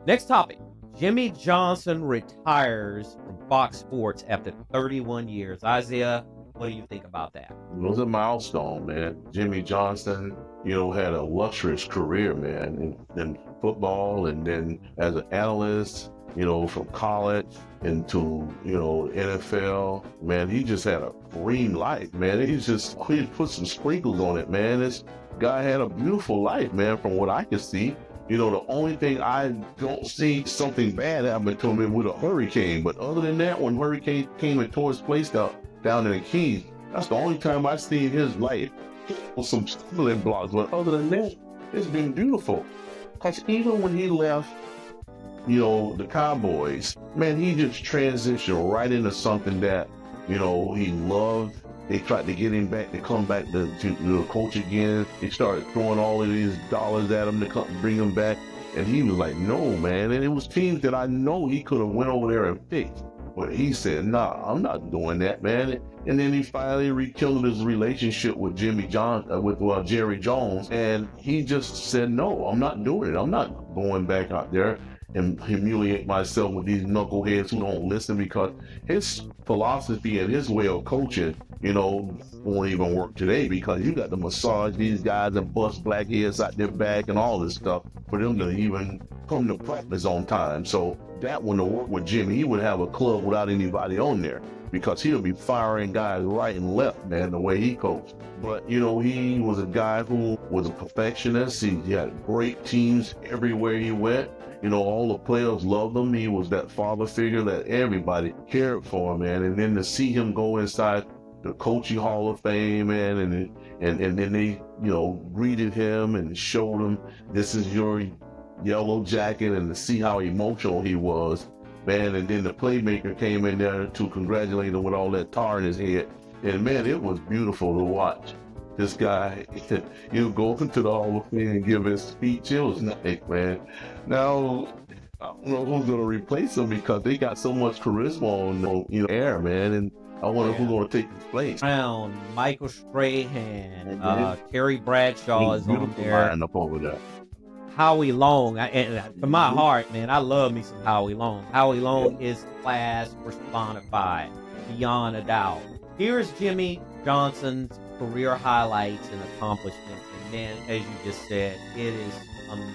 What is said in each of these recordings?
Next topic. Jimmy Johnson retires from Fox Sports after 31 years. Isaiah, what do you think about that? It was a milestone, man. Jimmy Johnson, had a luxurious career, man, in football and then as an analyst, from college into, NFL. Man, he just had a green life, man. He put some sprinkles on it, man. This guy had a beautiful life, man, from what I could see. The only thing I don't see something bad happen to him with a hurricane. But other than that, when hurricane came and tore his place down in the Keys, that's the only time I've seen his life with some stumbling blocks. But other than that, it's been beautiful. Because even when he left, the Cowboys, man, he just transitioned right into something that, he loved. They tried to get him back to come back to the coach again. They started throwing all of these dollars at him to come bring him back. And he was like, no, man. And it was teams that I know he could have went over there and fixed. But he said, nah, I'm not doing that, man. And then he finally rekindled his relationship with Jerry Jones. And he just said, no, I'm not doing it. I'm not going back out there and humiliate myself with these knuckleheads who don't listen, because his philosophy and his way of coaching, won't even work today, because you got to massage these guys and bust black heads out their back and all this stuff for them to even come to practice on time. So that wouldn't work with Jimmy. He would have a club without anybody on there, because he'll be firing guys right and left, man, the way he coached. But, he was a guy who was a perfectionist. He had great teams everywhere he went. All the players loved him. He was that father figure that everybody cared for, man. And then to see him go inside the Coaching Hall of Fame, man, and then they, greeted him and showed him, this is your yellow jacket, and to see how emotional he was, man. And then the playmaker came in there to congratulate him with all that tar in his head. And man, it was beautiful to watch. This guy, go into the Hall of Fame and give his speech. It was nice, man. Now, I don't know who's going to replace him, because they got so much charisma on, air, man. And I wonder who's going to take his place. Brown, Michael Strahan, Terry Bradshaw is on there. Up over there. Howie Long, and for my heart, man, I love me some Howie Long. Howie Long is class personified, beyond a doubt. Here's Jimmy Johnson's career highlights and accomplishments. And man, as you just said, it is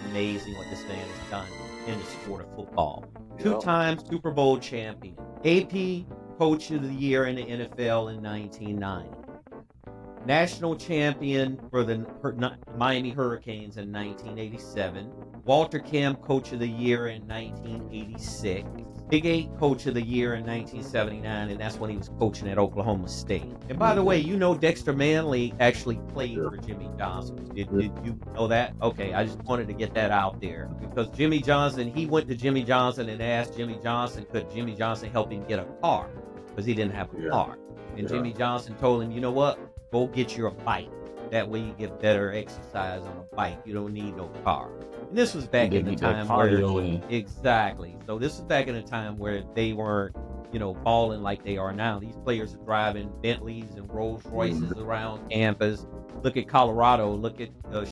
amazing what this man has done in the sport of football. Two-time Super Bowl champion, AP Coach of the Year in the NFL in 1990. National champion for the Miami Hurricanes in 1987. Walter Camp Coach of the Year in 1986. Big 8 Coach of the Year in 1979, and that's when he was coaching at Oklahoma State. And by the way, Dexter Manley actually played for Jimmy Johnson. Did you know that? Okay, I just wanted to get that out there, because Jimmy Johnson, he went to Jimmy Johnson and asked Jimmy Johnson, could Jimmy Johnson help him get a car, because he didn't have a car. And Jimmy Johnson told him, you know what? Go get your bike. That way you get better exercise on a bike. You don't need no car. And this was back in the time where exactly. So this is back in a time where they weren't, balling like they are now. These players are driving Bentleys and Rolls Royces around campus. Look at Colorado. Look at